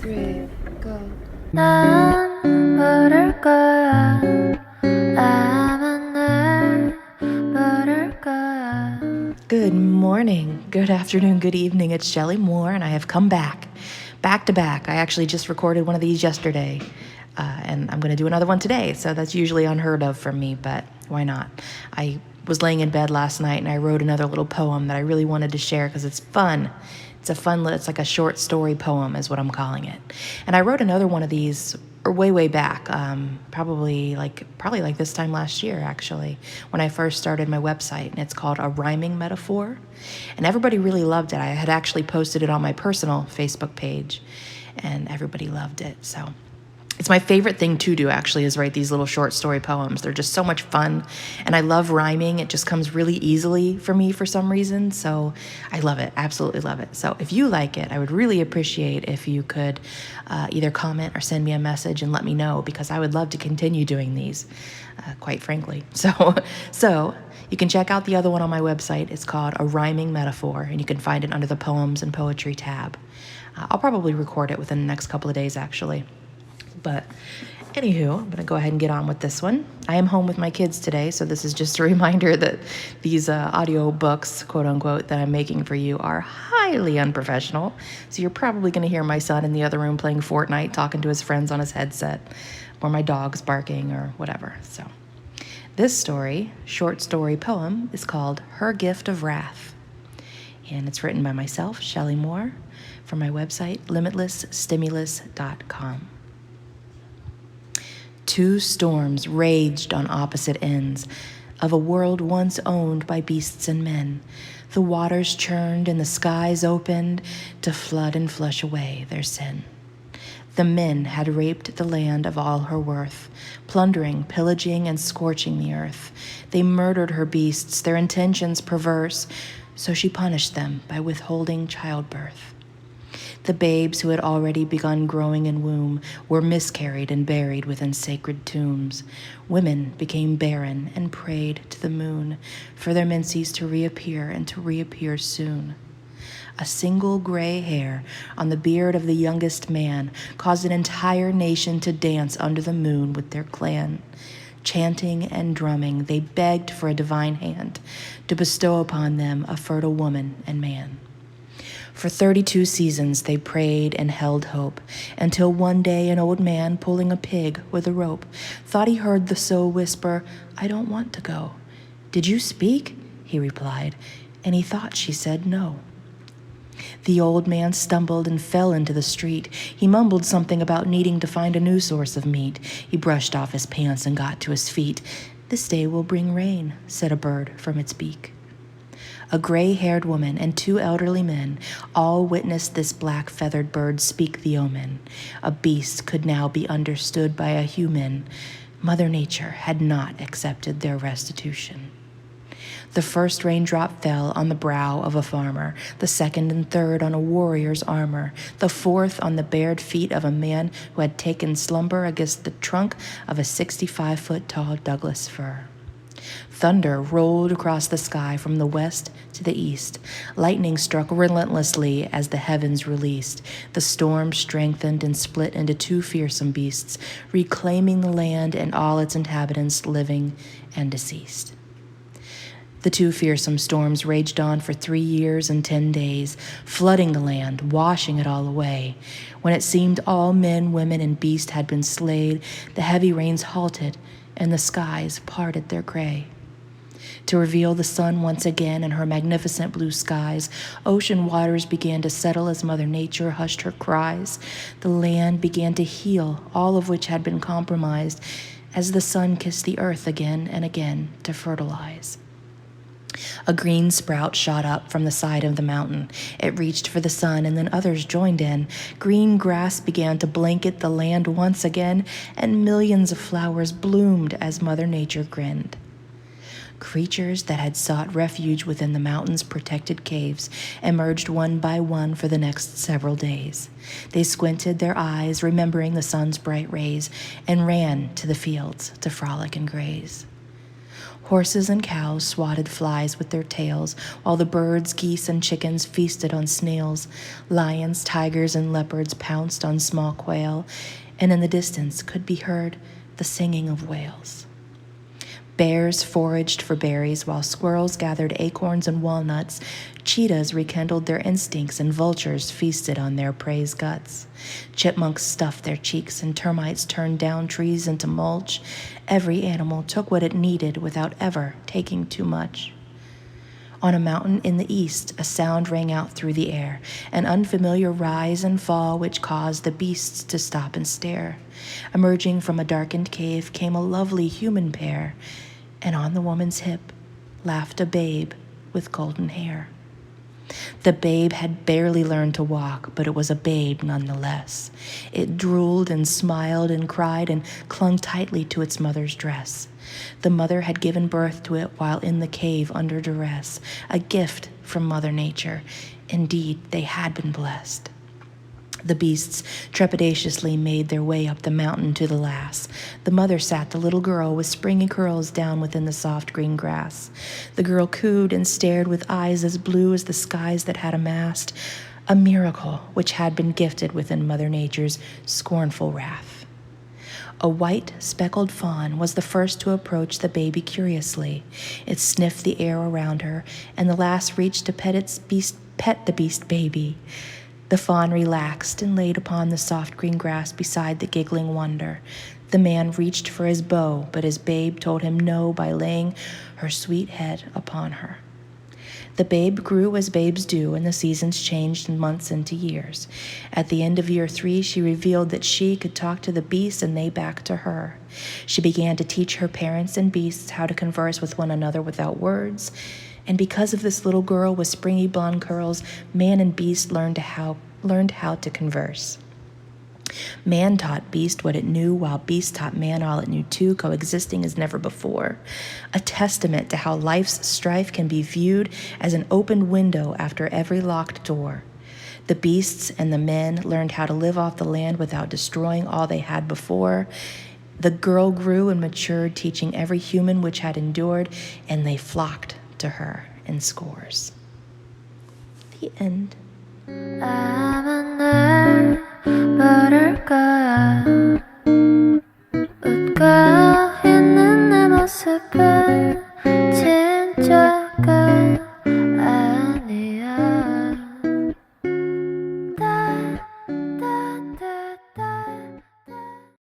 3, go. 난 모를 거야. 아마 날 모를 거야. Good morning, good afternoon, good evening. It's Shelly Moore, and I have come back to back. I actually just recorded one of these yesterday, and I'm going to do another one today. So that's usually unheard of for me, but why not? I was laying in bed last night, and I wrote another little poem that I really wanted to share because it's fun. It's like a short story poem is what I'm calling it. And I wrote another one of these way back, probably like this time last year, actually, when I first started my website, and it's called A Rhyming Metaphor. And everybody really loved it. I had actually posted it on my personal Facebook page, and everybody loved it. So it's my favorite thing to do, actually, is write these little short story poems. They're just so much fun, and I love rhyming. It just comes really easily for me for some reason, so I love it, absolutely love it. So if you like it, I would really appreciate if you could either comment or send me a message and let me know, because I would love to continue doing these, quite frankly. So you can check out the other one on my website. It's called A Rhyming Metaphor, and you can find it under the Poems and Poetry tab. I'll probably record it within the next couple of days, actually. But anywho, I'm going to go ahead and get on with this one. I am home with my kids today, so this is just a reminder that these audio books, quote unquote, that I'm making for you are highly unprofessional. So you're probably going to hear my son in the other room playing Fortnite, talking to his friends on his headset, or my dog's barking or whatever. So this short story poem, is called Her Gift of Wrath. And it's written by myself, Shelly Moore, from my website, limitlessstimulus.com. Two storms raged on opposite ends of a world once owned by beasts and men. The waters churned and the skies opened to flood and flush away their sin. The men had raped the land of all her worth, plundering, pillaging, and scorching the earth. They murdered her beasts, their intentions perverse, so she punished them by withholding childbirth. The babes who had already begun growing in womb were miscarried and buried within sacred tombs. Women became barren and prayed to the moon for their menses to reappear and to reappear soon. A single gray hair on the beard of the youngest man caused an entire nation to dance under the moon with their clan. Chanting and drumming, they begged for a divine hand to bestow upon them a fertile woman and man. For 32 seasons they prayed and held hope, until one day an old man pulling a pig with a rope thought he heard the sow whisper, "I don't want to go." "Did you speak?" he replied, and he thought she said no. The old man stumbled and fell into the street. He mumbled something about needing to find a new source of meat. He brushed off his pants and got to his feet. "This day will bring rain," said a bird from its beak. A gray-haired woman and two elderly men all witnessed this black-feathered bird speak the omen. A beast could now be understood by a human. Mother Nature had not accepted their restitution. The first raindrop fell on the brow of a farmer, the second and third on a warrior's armor, the fourth on the bared feet of a man who had taken slumber against the trunk of a 65-foot-tall Douglas fir. Thunder rolled across the sky from the west to the east. Lightning struck relentlessly as the heavens released. The storm strengthened and split into two fearsome beasts, reclaiming the land and all its inhabitants, living and deceased. The two fearsome storms raged on for 3 years and 10 days, flooding the land, washing it all away. When it seemed all men, women, and beast had been slain, the heavy rains halted, and the skies parted their gray. To reveal the sun once again in her magnificent blue skies, ocean waters began to settle as Mother Nature hushed her cries. The land began to heal, all of which had been compromised, as the sun kissed the earth again and again to fertilize. A green sprout shot up from the side of the mountain. It reached for the sun, and then others joined in. Green grass began to blanket the land once again, and millions of flowers bloomed as Mother Nature grinned. Creatures that had sought refuge within the mountain's protected caves emerged one by one for the next several days. They squinted their eyes, remembering the sun's bright rays, and ran to the fields to frolic and graze. Horses and cows swatted flies with their tails, while the birds, geese, and chickens feasted on snails. Lions, tigers, and leopards pounced on small quail, and in the distance could be heard the singing of whales. Bears foraged for berries, while squirrels gathered acorns and walnuts. Cheetahs rekindled their instincts, and vultures feasted on their prey's guts. Chipmunks stuffed their cheeks, and termites turned down trees into mulch. Every animal took what it needed without ever taking too much. On a mountain in the east, a sound rang out through the air, an unfamiliar rise and fall which caused the beasts to stop and stare. Emerging from a darkened cave came a lovely human pair, and on the woman's hip laughed a babe with golden hair. The babe had barely learned to walk, but it was a babe nonetheless. It drooled and smiled and cried and clung tightly to its mother's dress. The mother had given birth to it while in the cave under duress, a gift from Mother Nature. Indeed, they had been blessed. The beasts trepidatiously made their way up the mountain to the lass. The mother sat the little girl with springy curls down within the soft green grass. The girl cooed and stared with eyes as blue as the skies that had amassed a miracle which had been gifted within Mother Nature's scornful wrath. A white, speckled fawn was the first to approach the baby curiously. It sniffed the air around her, and the lass reached to pet the beast baby. The fawn relaxed and laid upon the soft green grass beside the giggling wonder. The man reached for his bow, but his babe told him no by laying her sweet head upon her. The babe grew as babes do, and the seasons changed months into years. At the end of year 3, she revealed that she could talk to the beasts and they back to her. She began to teach her parents and beasts how to converse with one another without words. And because of this little girl with springy blonde curls, man and beast learned how to converse. Man taught beast what it knew, while beast taught man all it knew too, coexisting as never before. A testament to how life's strife can be viewed as an opened window after every locked door. The beasts and the men learned how to live off the land without destroying all they had before. The girl grew and matured, teaching every human which had endured, and they flocked to her in scores. The end. 밤은 늘 부를까 웃고 있는 내 모습을